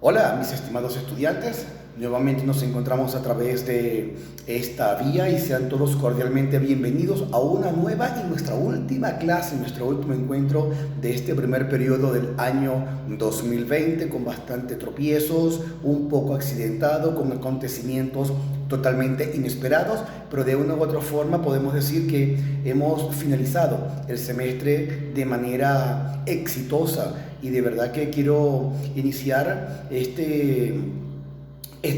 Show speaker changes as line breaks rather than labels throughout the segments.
Hola, mis estimados estudiantes. Nuevamente nos encontramos a través de esta vía y sean todos cordialmente bienvenidos a una nueva y nuestra última clase, nuestro último encuentro de este primer periodo del año 2020, con bastante tropiezos, un poco accidentado, con acontecimientos totalmente inesperados, pero de una u otra forma podemos decir que hemos finalizado el semestre de manera exitosa. Y de verdad que quiero iniciar este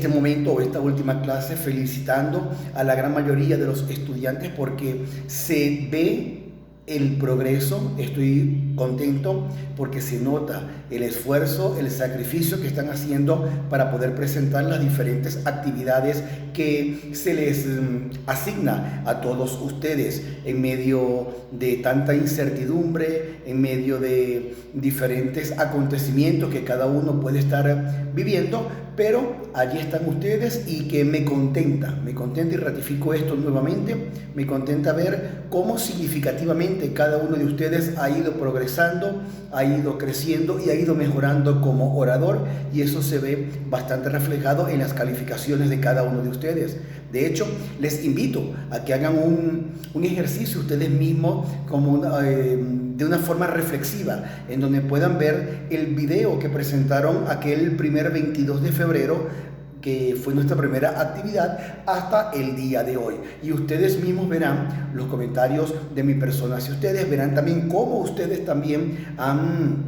momento o esta última clase felicitando a la gran mayoría de los estudiantes porque se ve el progreso. Estoy contento porque se nota el esfuerzo, el sacrificio que están haciendo para poder presentar las diferentes actividades que se les asigna a todos ustedes en medio de tanta incertidumbre, en medio de diferentes acontecimientos que cada uno puede estar viviendo, pero allí están ustedes y que me contenta y ratifico esto nuevamente, me contenta ver cómo significativamente cada uno de ustedes ha ido progresando, ha ido creciendo y ha ido mejorando como orador, y eso se ve bastante reflejado en las calificaciones de cada uno de ustedes. De hecho, les invito a que hagan un ejercicio ustedes mismos como de una forma reflexiva, en donde puedan ver el video que presentaron aquel primer 22 de febrero, que fue nuestra primera actividad, hasta el día de hoy. Y ustedes mismos verán los comentarios de mi persona. Si ustedes verán también cómo ustedes también han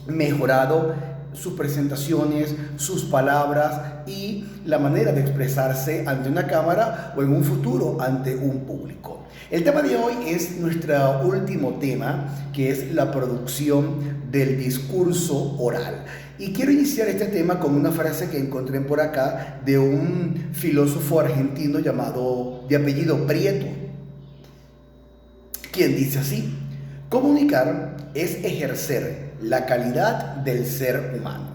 mejorado sus presentaciones, sus palabras y la manera de expresarse ante una cámara o en un futuro ante un público. El tema de hoy es nuestro último tema, que es la producción del discurso oral. Y quiero iniciar este tema con una frase que encontré por acá de un filósofo argentino llamado, de apellido Prieto, quien dice así: comunicar es ejercer la calidad del ser humano.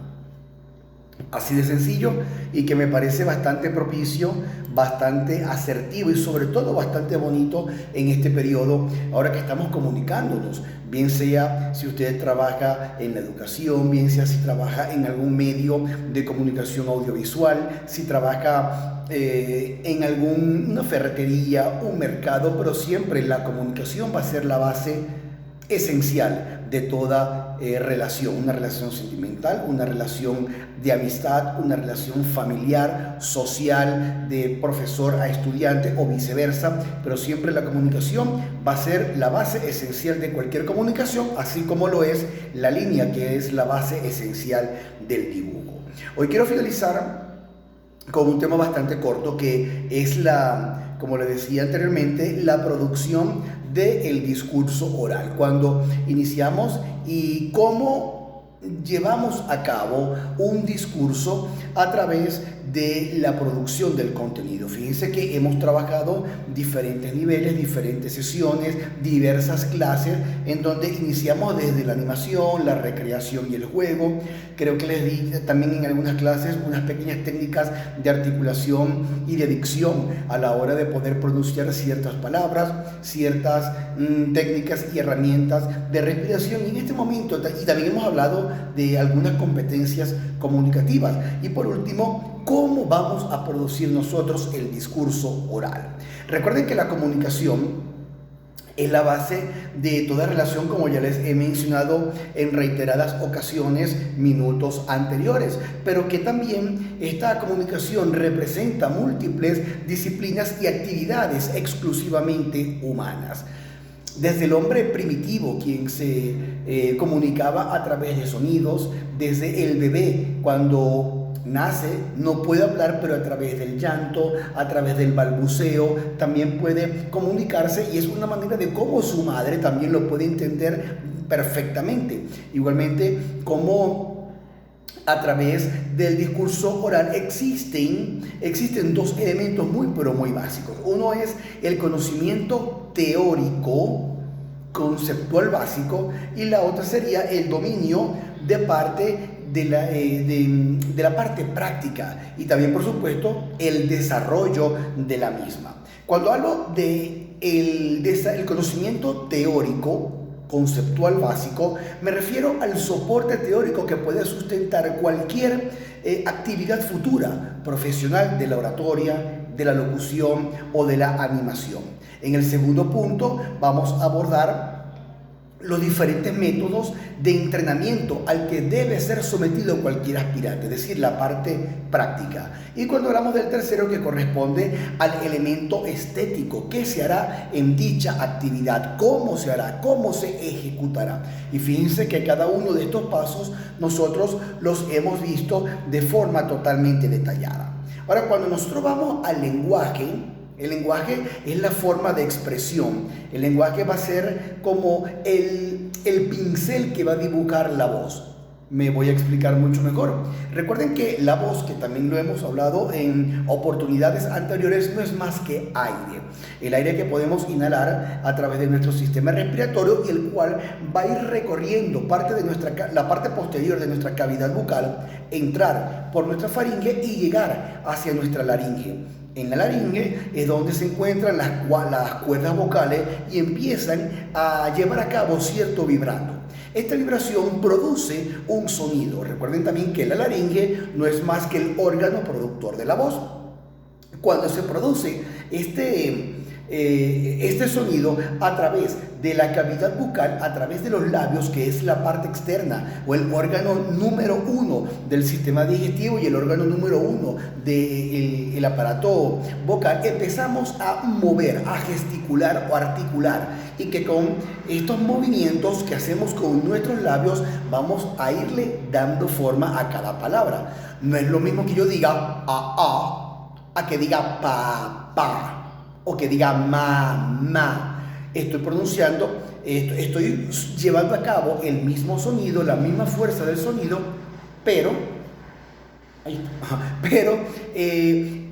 Así de sencillo, y que me parece bastante propicio, bastante asertivo y sobre todo bastante bonito en este periodo, ahora que estamos comunicándonos, bien sea si usted trabaja en la educación, bien sea si trabaja en algún medio de comunicación audiovisual, si trabaja en alguna ferretería, un mercado, pero siempre la comunicación va a ser la base esencial de toda relación, una relación sentimental, una relación de amistad, una relación familiar, social, de profesor a estudiante o viceversa, pero siempre la comunicación va a ser la base esencial de cualquier comunicación, así como lo es la línea, que es la base esencial del dibujo. Hoy quiero finalizar con un tema bastante corto, que es como le decía anteriormente, la producción del discurso oral. Cuando iniciamos y cómo llevamos a cabo un discurso a través de la producción del contenido. Fíjense que hemos trabajado diferentes niveles, diferentes sesiones, diversas clases, en donde iniciamos desde la animación, la recreación y el juego. Creo que les di también en algunas clases unas pequeñas técnicas de articulación y de dicción a la hora de poder pronunciar ciertas palabras, ciertas técnicas y herramientas de respiración. Y en este momento, y también hemos hablado de algunas competencias comunicativas. Y por último, ¿cómo vamos a producir nosotros el discurso oral? Recuerden que la comunicación es la base de toda relación, como ya les he mencionado en reiteradas ocasiones, minutos anteriores, pero que también esta comunicación representa múltiples disciplinas y actividades exclusivamente humanas. Desde el hombre primitivo, quien se comunicaba a través de sonidos, desde el bebé cuando nace, no puede hablar, pero a través del llanto, a través del balbuceo, también puede comunicarse, y es una manera de cómo su madre también lo puede entender perfectamente. Igualmente, como a través del discurso oral existen dos elementos muy, pero muy básicos. Uno es el conocimiento teórico, conceptual básico, y la otra sería el dominio de la parte práctica, y también, por supuesto, el desarrollo de la misma. Cuando hablo de el conocimiento teórico, conceptual básico, me refiero al soporte teórico que puede sustentar cualquier actividad futura, profesional de la oratoria, de la locución o de la animación. En el segundo punto vamos a abordar los diferentes métodos de entrenamiento al que debe ser sometido cualquier aspirante, es decir, la parte práctica. Y cuando hablamos del tercero, que corresponde al elemento estético, ¿qué se hará en dicha actividad? ¿Cómo se hará? ¿Cómo se ejecutará? Y fíjense que cada uno de estos pasos nosotros los hemos visto de forma totalmente detallada. Ahora, cuando nosotros vamos al lenguaje, el lenguaje es la forma de expresión. El lenguaje va a ser como el pincel que va a dibujar la voz. Me voy a explicar mucho mejor. Recuerden que la voz, que también lo hemos hablado en oportunidades anteriores, no es más que aire. El aire que podemos inhalar a través de nuestro sistema respiratorio y el cual va a ir recorriendo la parte posterior de nuestra cavidad bucal, entrar por nuestra faringe y llegar hacia nuestra laringe. En la laringe es donde se encuentran las cuerdas vocales y empiezan a llevar a cabo cierto vibrato. Esta vibración produce un sonido. Recuerden también que la laringe no es más que el órgano productor de la voz. Cuando se produce este sonido a través de la cavidad bucal, a través de los labios, que es la parte externa o el órgano número 1 del sistema digestivo y el órgano número 1 del aparato vocal, empezamos a mover, a gesticular o articular, y que con estos movimientos que hacemos con nuestros labios vamos a irle dando forma a cada palabra. No es lo mismo que yo diga a que diga pa, o que diga ma. Estoy pronunciando, estoy llevando a cabo el mismo sonido, la misma fuerza del sonido, pero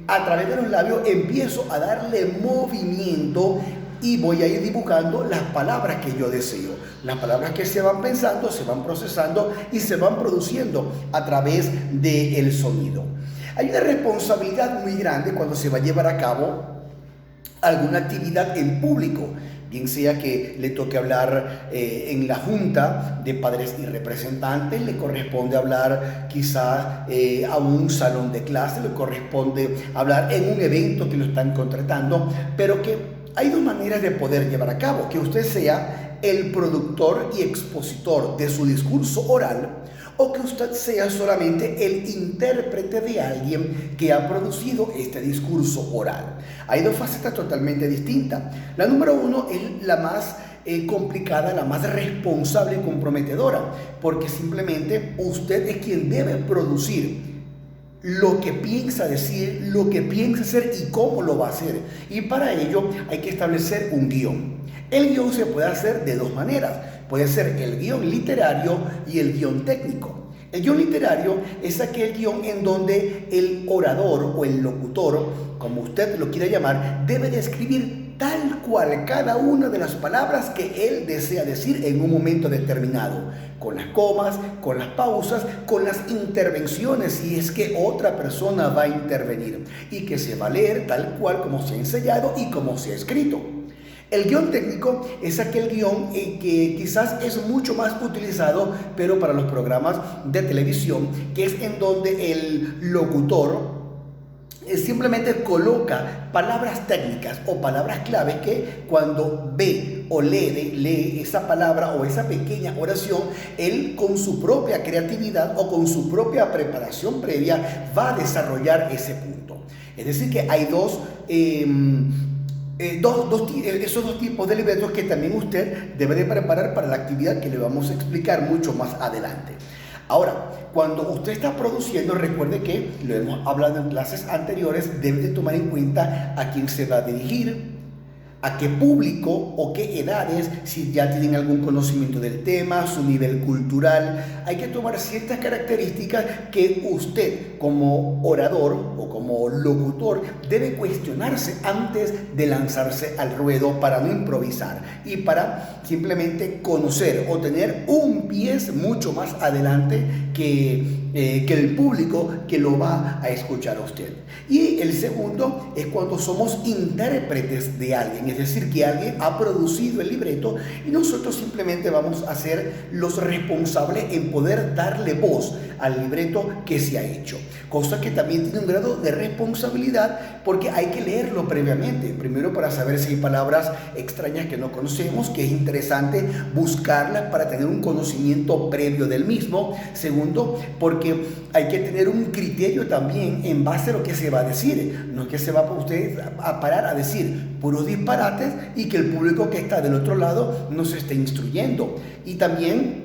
a través de los labios empiezo a darle movimiento y voy a ir dibujando las palabras que yo deseo. Las palabras que se van pensando, se van procesando y se van produciendo a través del sonido. Hay una responsabilidad muy grande cuando se va a llevar a cabo alguna actividad en público, bien sea que le toque hablar en la junta de padres y representantes, le corresponde hablar quizás a un salón de clase, le corresponde hablar en un evento que lo están contratando, pero que hay dos maneras de poder llevar a cabo: que usted sea el productor y expositor de su discurso oral, o que usted sea solamente el intérprete de alguien que ha producido este discurso oral. Hay dos facetas totalmente distintas. La número uno es la más complicada, la más responsable y comprometedora, porque simplemente usted es quien debe producir lo que piensa decir, lo que piensa hacer y cómo lo va a hacer. Y para ello hay que establecer un guión. El guión se puede hacer de dos maneras. Puede ser el guión literario y el guión técnico. El guión literario es aquel guión en donde el orador o el locutor, como usted lo quiera llamar, debe de escribir tal cual cada una de las palabras que él desea decir en un momento determinado, con las comas, con las pausas, con las intervenciones si es que otra persona va a intervenir, y que se va a leer tal cual como se ha ensayado y como se ha escrito. El guión técnico es aquel guión que quizás es mucho más utilizado, pero para los programas de televisión, que es en donde el locutor simplemente coloca palabras técnicas o palabras claves que cuando ve o lee esa palabra o esa pequeña oración, él con su propia creatividad o con su propia preparación previa va a desarrollar ese punto. Es decir, que hay esos dos tipos de libretos que también usted debe de preparar para la actividad que le vamos a explicar mucho más adelante. Ahora, cuando usted está produciendo, recuerde que, lo hemos hablado en clases anteriores, debe de tomar en cuenta a quién se va a dirigir, a qué público o qué edades, si ya tienen algún conocimiento del tema, su nivel cultural. Hay que tomar ciertas características que usted como orador o como locutor debe cuestionarse antes de lanzarse al ruedo, para no improvisar y para simplemente conocer o tener un pie mucho más adelante que el público que lo va a escuchar a usted. Y el segundo es cuando somos intérpretes de alguien, es decir, que alguien ha producido el libreto y nosotros simplemente vamos a ser los responsables en poder darle voz al libreto que se ha hecho, cosa que también tiene un grado de responsabilidad porque hay que leerlo previamente, primero para saber si hay palabras extrañas que no conocemos, que es interesante buscarlas para tener un conocimiento previo del mismo. Segundo, porque hay que tener un criterio también en base a lo que se va a decir, no es que se va usted a parar a decir puros disparates y que el público que está del otro lado no se esté instruyendo. Y también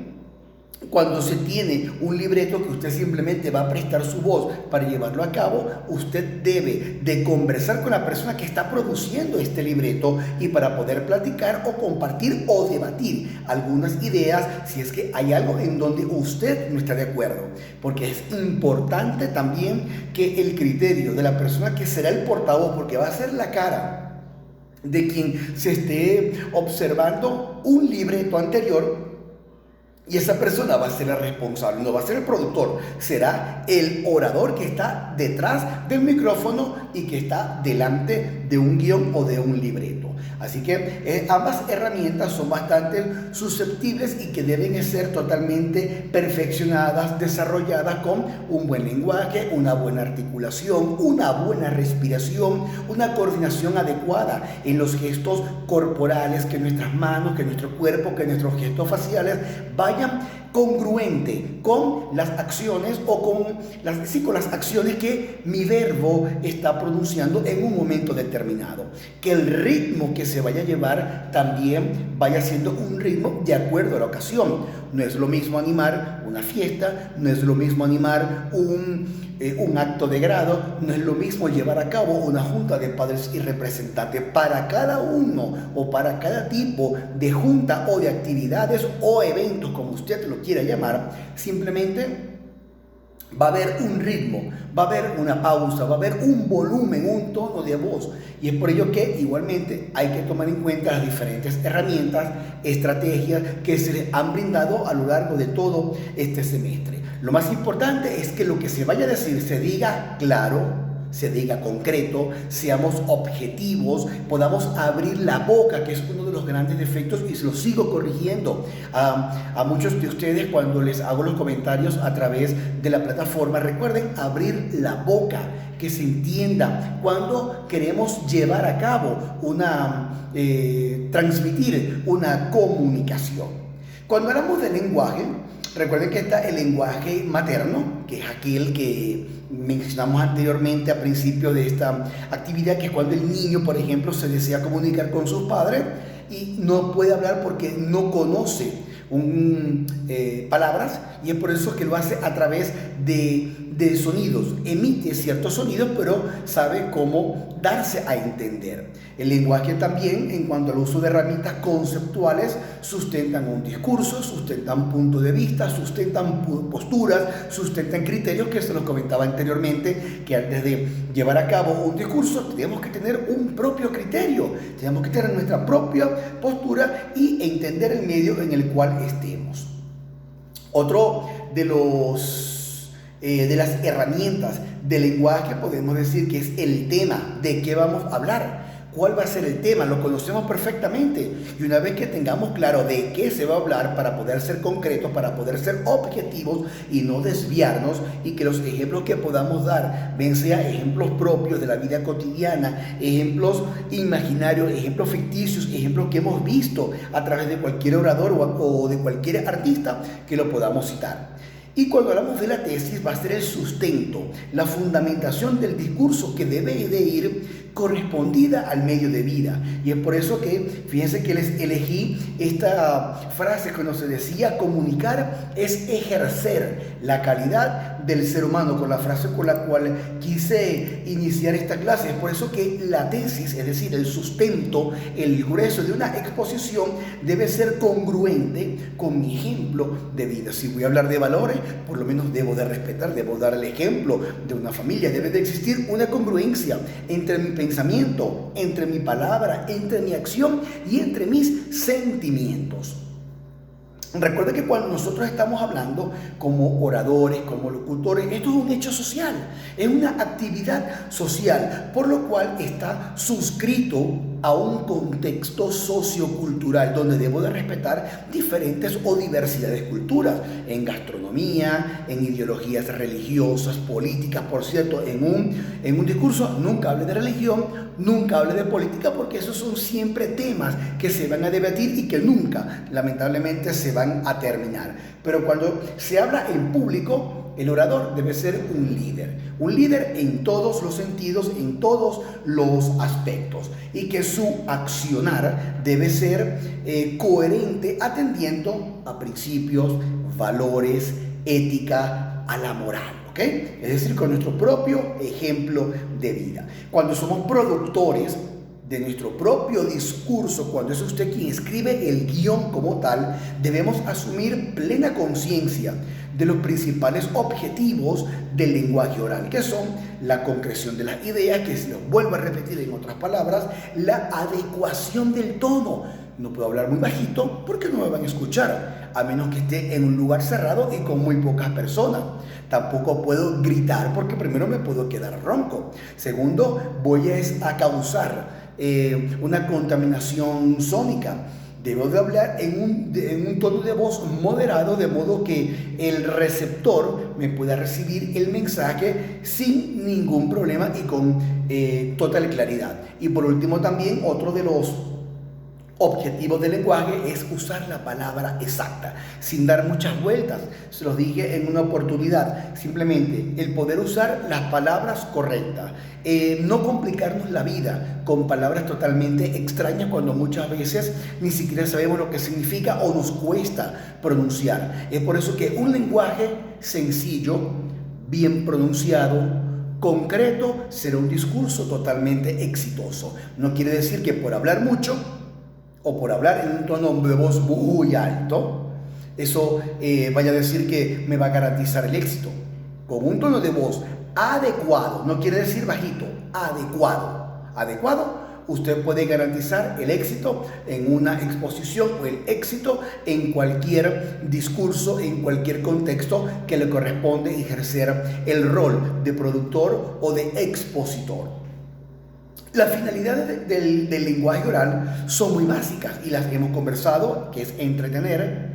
cuando se tiene un libreto que usted simplemente va a prestar su voz para llevarlo a cabo, usted debe de conversar con la persona que está produciendo este libreto y para poder platicar o compartir o debatir algunas ideas si es que hay algo en donde usted no está de acuerdo. Porque es importante también que el criterio de la persona que será el portavoz, porque va a ser la cara de quien se esté observando un libreto anterior, y esa persona va a ser la responsable, no va a ser el productor, será el orador que está detrás del micrófono y que está delante de un guión o de un libreto. Así que ambas herramientas son bastante susceptibles y que deben ser totalmente perfeccionadas, desarrolladas con un buen lenguaje, una buena articulación, una buena respiración, una coordinación adecuada en los gestos corporales, que nuestras manos, que nuestro cuerpo, que nuestros gestos faciales vayan congruente con las acciones o con las acciones que mi verbo está pronunciando en un momento determinado. Que el ritmo que se vaya a llevar también vaya siendo un ritmo de acuerdo a la ocasión. No es lo mismo animar una fiesta, no es lo mismo animar un acto de grado, no es lo mismo llevar a cabo una junta de padres y representantes. Para cada uno o para cada tipo de junta o de actividades o eventos, como usted lo quiera llamar, simplemente va a haber un ritmo, va a haber una pausa, va a haber un volumen, un tono de voz. Y es por ello que igualmente hay que tomar en cuenta las diferentes herramientas, estrategias que se les han brindado a lo largo de todo este semestre. Lo más importante es que lo que se vaya a decir se diga claro, se diga concreto, seamos objetivos, podamos abrir la boca, que es uno de los grandes defectos, y se lo sigo corrigiendo a muchos de ustedes cuando les hago los comentarios a través de la plataforma. Recuerden abrir la boca, que se entienda cuando queremos llevar a cabo transmitir una comunicación. Cuando hablamos de lenguaje, recuerden que está el lenguaje materno, que es aquel que mencionamos anteriormente a principio de esta actividad, que es cuando el niño, por ejemplo, se desea comunicar con sus padres y no puede hablar porque no conoce palabras, y es por eso que lo hace a través de sonidos. Emite ciertos sonidos, pero sabe cómo darse a entender. El lenguaje también, en cuanto al uso de herramientas conceptuales, sustentan un discurso, sustentan puntos de vista, sustentan posturas, sustentan criterios, que se los comentaba anteriormente, que antes de llevar a cabo un discurso tenemos que tener un propio criterio, tenemos que tener nuestra propia postura y entender el medio en el cual estemos. Otro de las herramientas del lenguaje podemos decir que es el tema. ¿De qué vamos a hablar? ¿Cuál va a ser el tema? Lo conocemos perfectamente, y una vez que tengamos claro de qué se va a hablar, para poder ser concretos, para poder ser objetivos y no desviarnos, y que los ejemplos que podamos dar, bien sea ejemplos propios de la vida cotidiana, ejemplos imaginarios, ejemplos ficticios, ejemplos que hemos visto a través de cualquier orador o de cualquier artista, que lo podamos citar. Y cuando hablamos de la tesis, va a ser el sustento, la fundamentación del discurso, que debe de ir correspondida al medio de vida. Y es por eso que, fíjense que les elegí esta frase cuando se decía: comunicar es ejercer la calidad del ser humano, con la frase con la cual quise iniciar esta clase. Es por eso que la tesis, es decir, el sustento, el grueso de una exposición, debe ser congruente con mi ejemplo de vida. Si voy a hablar de valores, por lo menos debo de respetar, debo dar el ejemplo de una familia. Debe de existir una congruencia entre mi pensamiento, entre mi palabra, entre mi acción y entre mis sentimientos. Recuerda que cuando nosotros estamos hablando como oradores, como locutores, esto es un hecho social, es una actividad social, por lo cual está suscrito a un contexto sociocultural donde debo de respetar diferentes o diversidades de culturas, en gastronomía, en ideologías religiosas, políticas. Por cierto, en un discurso nunca hable de religión, nunca hable de política, porque esos son siempre temas que se van a debatir y que nunca, lamentablemente, se van a terminar. Pero cuando se habla en público, el orador debe ser un líder en todos los sentidos, en todos los aspectos, y que su accionar debe ser coherente, atendiendo a principios, valores, ética, a la moral. ¿Okay? Es decir, con nuestro propio ejemplo de vida. Cuando somos productores de nuestro propio discurso, cuando es usted quien escribe el guión como tal, debemos asumir plena conciencia de los principales objetivos del lenguaje oral, que son la concreción de las ideas, que si los vuelvo a repetir en otras palabras, la adecuación del tono. No puedo hablar muy bajito porque no me van a escuchar, a menos que esté en un lugar cerrado y con muy pocas personas. Tampoco puedo gritar porque primero me puedo quedar ronco. Segundo, voy a causar una contaminación sónica. Debo de hablar en un tono de voz moderado, de modo que el receptor me pueda recibir el mensaje sin ningún problema y con total claridad. Y por último, también otro de los objetivos del lenguaje es usar la palabra exacta, sin dar muchas vueltas. Se los dije en una oportunidad, simplemente el poder usar las palabras correctas, no complicarnos la vida con palabras totalmente extrañas cuando muchas veces ni siquiera sabemos lo que significa o nos cuesta pronunciar. Es por eso que un lenguaje sencillo, bien pronunciado, concreto, será un discurso totalmente exitoso. No quiere decir que por hablar mucho o por hablar en un tono de voz muy alto, eso vaya a decir que me va a garantizar el éxito. Con un tono de voz adecuado, no quiere decir bajito, adecuado, usted puede garantizar el éxito en una exposición o el éxito en cualquier discurso, en cualquier contexto que le corresponde ejercer el rol de productor o de expositor. Las finalidades del lenguaje oral son muy básicas y las hemos conversado, que es entretener,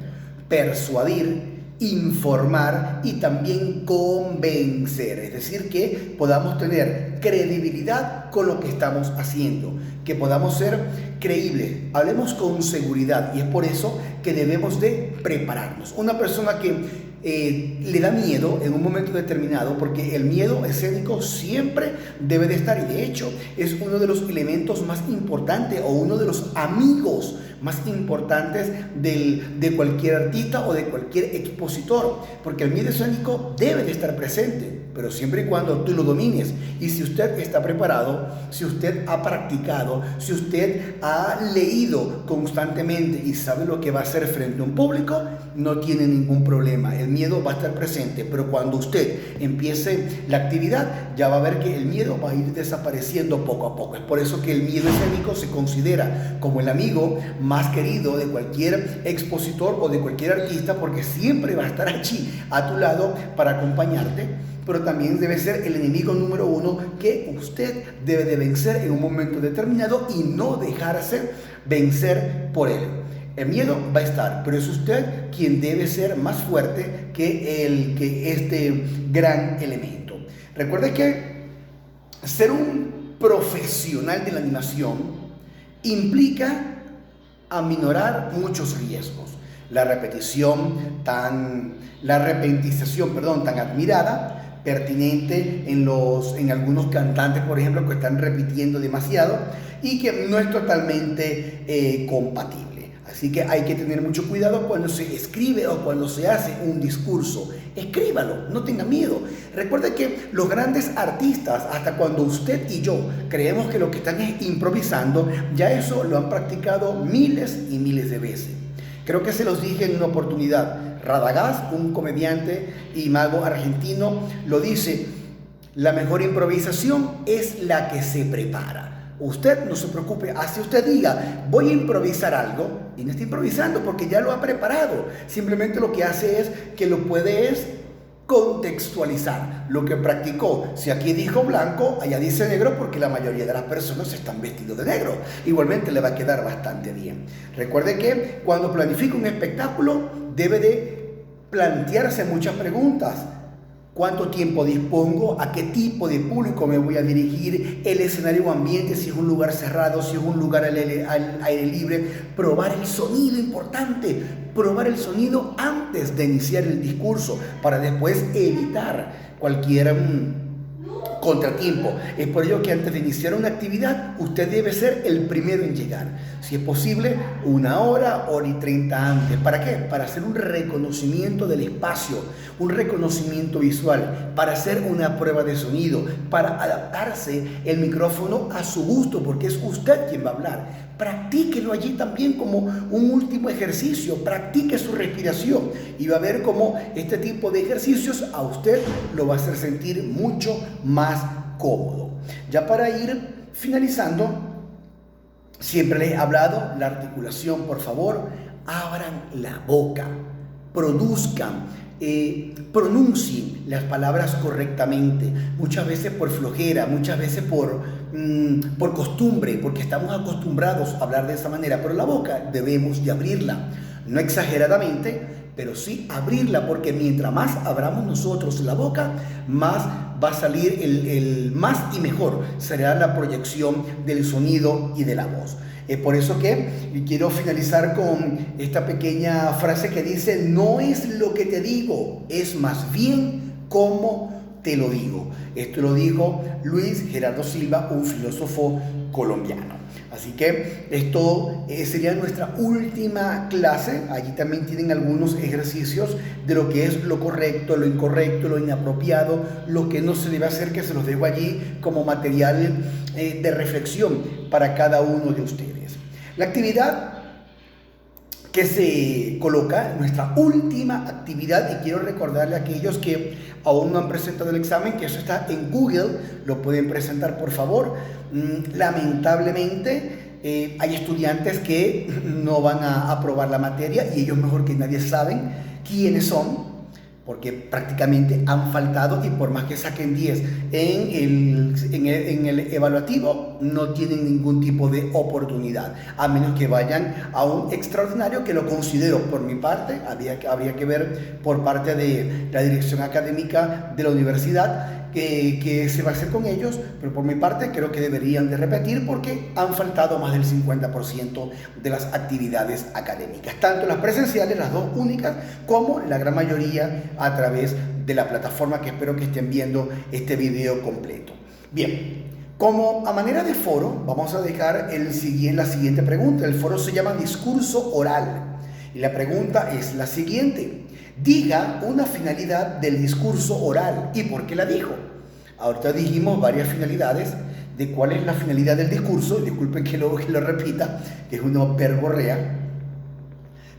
persuadir, informar y también convencer. Es decir, que podamos tener credibilidad con lo que estamos haciendo, que podamos ser creíbles, hablemos con seguridad, y es por eso que debemos de prepararnos. Una persona que le da miedo en un momento determinado, porque el miedo escénico siempre debe de estar, y de hecho es uno de los elementos más importantes o uno de los amigos más importantes de cualquier artista o de cualquier expositor, porque el miedo escénico debe de estar presente, pero siempre y cuando tú lo domines. Y si usted está preparado, si usted ha practicado, si usted ha leído constantemente y sabe lo que va a hacer frente a un público, no tiene ningún problema. El miedo va a estar presente, pero cuando usted empiece la actividad, ya va a ver que el miedo va a ir desapareciendo poco a poco. Es por eso que el miedo escénico se considera como el amigo más querido de cualquier expositor o de cualquier artista, porque siempre va a estar allí a tu lado para acompañarte, pero también debe ser el enemigo número uno que usted debe de vencer en un momento determinado y no dejarse vencer por él. El miedo va a estar, pero es usted quien debe ser más fuerte que este gran elemento. Recuerde que ser un profesional de la animación implica aminorar muchos riesgos. La repetización tan admirada, pertinente en algunos cantantes, por ejemplo, que están repitiendo demasiado y que no es totalmente compatible. Así que hay que tener mucho cuidado cuando se escribe o cuando se hace un discurso. Escríbalo, no tenga miedo. Recuerde que los grandes artistas, hasta cuando usted y yo creemos que lo que están es improvisando, ya eso lo han practicado miles y miles de veces. Creo que se los dije en una oportunidad. Radagast, un comediante y mago argentino, lo dice: la mejor improvisación es la que se prepara. Usted no se preocupe, así usted diga, voy a improvisar algo, y no está improvisando porque ya lo ha preparado. Simplemente lo que hace es que lo puedes contextualizar lo que practicó. Si aquí dijo blanco, allá dice negro, porque la mayoría de las personas están vestidos de negro. Igualmente le va a quedar bastante bien. Recuerde que cuando planifica un espectáculo debe de plantearse muchas preguntas. ¿Cuánto tiempo dispongo? ¿A qué tipo de público me voy a dirigir? El escenario o ambiente, si es un lugar cerrado, si es un lugar al aire libre. Probar el sonido, importante. Probar el sonido antes de iniciar el discurso para después evitar cualquier contratiempo. Es por ello que antes de iniciar una actividad, usted debe ser el primero en llegar. Si es posible, 1 hora, hora y 30 antes. ¿Para qué? Para hacer un reconocimiento del espacio, un reconocimiento visual, para hacer una prueba de sonido, para adaptarse el micrófono a su gusto, porque es usted quien va a hablar. Practíquelo allí también como un último ejercicio, practique su respiración y va a ver cómo este tipo de ejercicios a usted lo va a hacer sentir mucho más cómodo. Ya para ir finalizando, siempre les he hablado, la articulación, por favor, abran la boca, produzcan, pronuncien las palabras correctamente, muchas veces por flojera, muchas veces por costumbre, porque estamos acostumbrados a hablar de esa manera, pero la boca debemos de abrirla, no exageradamente, pero sí abrirla, porque mientras más abramos nosotros la boca, más va a salir el más y mejor será la proyección del sonido y de la voz. Es por eso que quiero finalizar con esta pequeña frase que dice: no es lo que te digo, es más bien cómo te lo digo. Esto lo dijo Luis Gerardo Silva, un filósofo colombiano. Así que esto sería nuestra última clase. Allí también tienen algunos ejercicios de lo que es lo correcto, lo incorrecto, lo inapropiado, lo que no se debe hacer, que se los dejo allí como material de reflexión para cada uno de ustedes. La actividad que se coloca, nuestra última actividad, y quiero recordarle a aquellos que aún no han presentado el examen, que eso está en Google, lo pueden presentar por favor. Lamentablemente hay estudiantes que no van a aprobar la materia y ellos mejor que nadie saben quiénes son, porque prácticamente han faltado y por más que saquen 10 en el evaluativo, no tienen ningún tipo de oportunidad, a menos que vayan a un extraordinario, que lo considero por mi parte, habría que ver por parte de la dirección académica de la universidad que se va a hacer con ellos, pero por mi parte creo que deberían de repetir porque han faltado más del 50% de las actividades académicas, tanto las presenciales, las dos únicas, como la gran mayoría a través de la plataforma, que espero que estén viendo este video completo. Bien, como a manera de foro, vamos a dejar la siguiente pregunta. El foro se llama discurso oral y la pregunta es la siguiente: diga una finalidad del discurso oral y por qué la dijo. Ahorita dijimos varias finalidades de cuál es la finalidad del discurso. Disculpen que lo repita, que es una verborrea.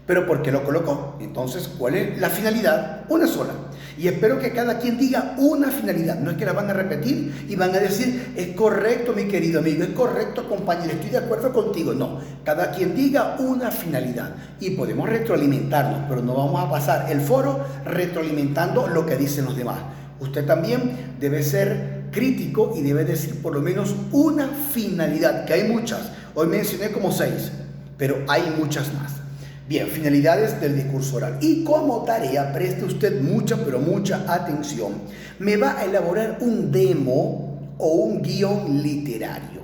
Pero ¿por qué lo colocó? Entonces, ¿cuál es la finalidad? Una sola. Y espero que cada quien diga una finalidad. No es que la van a repetir y van a decir: es correcto, mi querido amigo, es correcto, compañero, estoy de acuerdo contigo. No, cada quien diga una finalidad. Y podemos retroalimentarnos, pero no vamos a pasar el foro retroalimentando lo que dicen los demás. Usted también debe ser crítico y debe decir por lo menos una finalidad, que hay muchas. Hoy mencioné como 6, pero hay muchas más. Bien, finalidades del discurso oral. Y como tarea, preste usted mucha, pero mucha atención. Me va a elaborar un demo o un guión literario.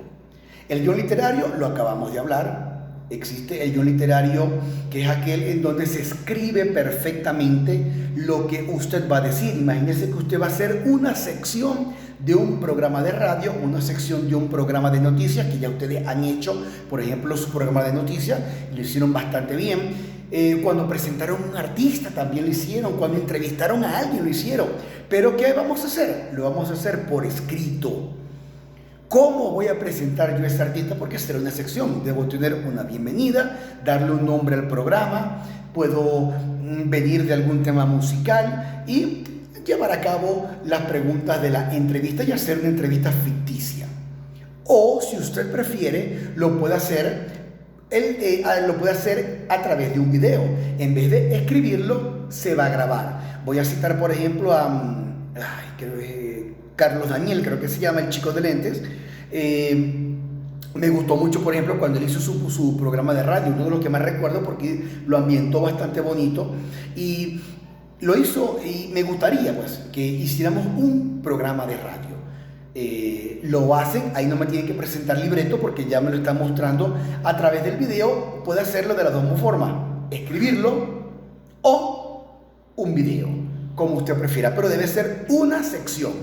El guión literario lo acabamos de hablar. Existe el guión literario, que es aquel en donde se escribe perfectamente lo que usted va a decir. Imagínese que usted va a hacer una sección de un programa de radio, una sección de un programa de noticias, que ya ustedes han hecho, por ejemplo, su programa de noticias, lo hicieron bastante bien. Cuando presentaron a un artista también lo hicieron, cuando entrevistaron a alguien lo hicieron. Pero ¿qué vamos a hacer? Lo vamos a hacer por escrito. ¿Cómo voy a presentar yo a este artista? Porque será una sección, debo tener una bienvenida, darle un nombre al programa, puedo venir de algún tema musical y llevar a cabo las preguntas de la entrevista y hacer una entrevista ficticia. O, si usted prefiere, lo puede hacer lo puede hacer a través de un video. En vez de escribirlo, se va a grabar. Voy a citar, por ejemplo, creo que Carlos Daniel, creo que se llama, el chico de lentes. Me gustó mucho, por ejemplo, cuando él hizo su programa de radio, uno de los que más recuerdo porque lo ambientó bastante bonito y lo hizo, y me gustaría pues que hiciéramos un programa de radio. Lo hacen, ahí no me tienen que presentar libreto porque ya me lo están mostrando a través del video. Puede hacerlo de las dos formas, escribirlo o un video, como usted prefiera, pero debe ser una sección.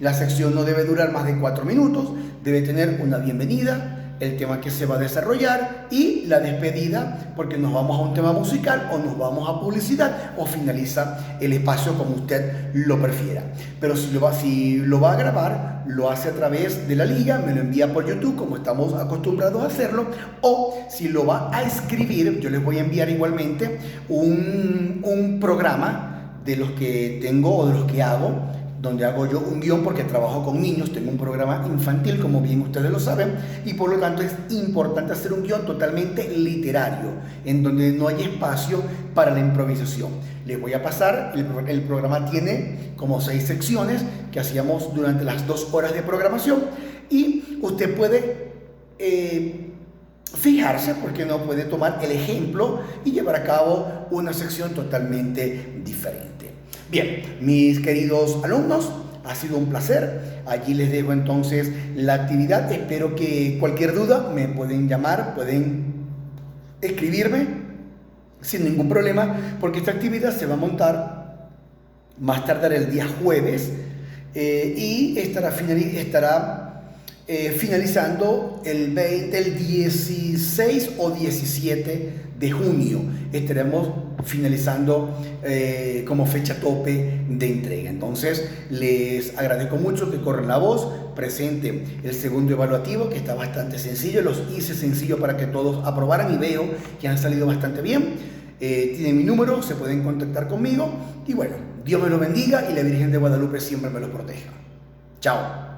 La sección no debe durar más de 4 minutos, debe tener una bienvenida, el tema que se va a desarrollar y la despedida, porque nos vamos a un tema musical o nos vamos a publicidad o finaliza el espacio como usted lo prefiera. Pero si lo va a grabar, lo hace a través de la liga, me lo envía por YouTube como estamos acostumbrados a hacerlo, o si lo va a escribir, yo les voy a enviar igualmente un programa de los que tengo o de los que hago, donde hago yo un guión porque trabajo con niños, tengo un programa infantil, como bien ustedes lo saben, y por lo tanto es importante hacer un guión totalmente literario, en donde no hay espacio para la improvisación. Les voy a pasar, el programa tiene como 6 secciones que hacíamos durante las 2 horas de programación, y usted puede fijarse, porque no puede tomar el ejemplo y llevar a cabo una sección totalmente diferente. Bien, mis queridos alumnos, ha sido un placer. Allí les dejo entonces la actividad. Espero que cualquier duda me pueden llamar, pueden escribirme sin ningún problema, porque esta actividad se va a montar más tardar el día jueves y estará finalizando el 16 o 17 de junio. Estaremos finalizando como fecha tope de entrega. Entonces les agradezco mucho que corran la voz, presente el segundo evaluativo, que está bastante sencillo. Los hice sencillo para que todos aprobaran y veo que han salido bastante bien. Tienen mi número, se pueden contactar conmigo y bueno, Dios me los bendiga y la Virgen de Guadalupe siempre me los proteja. Chao.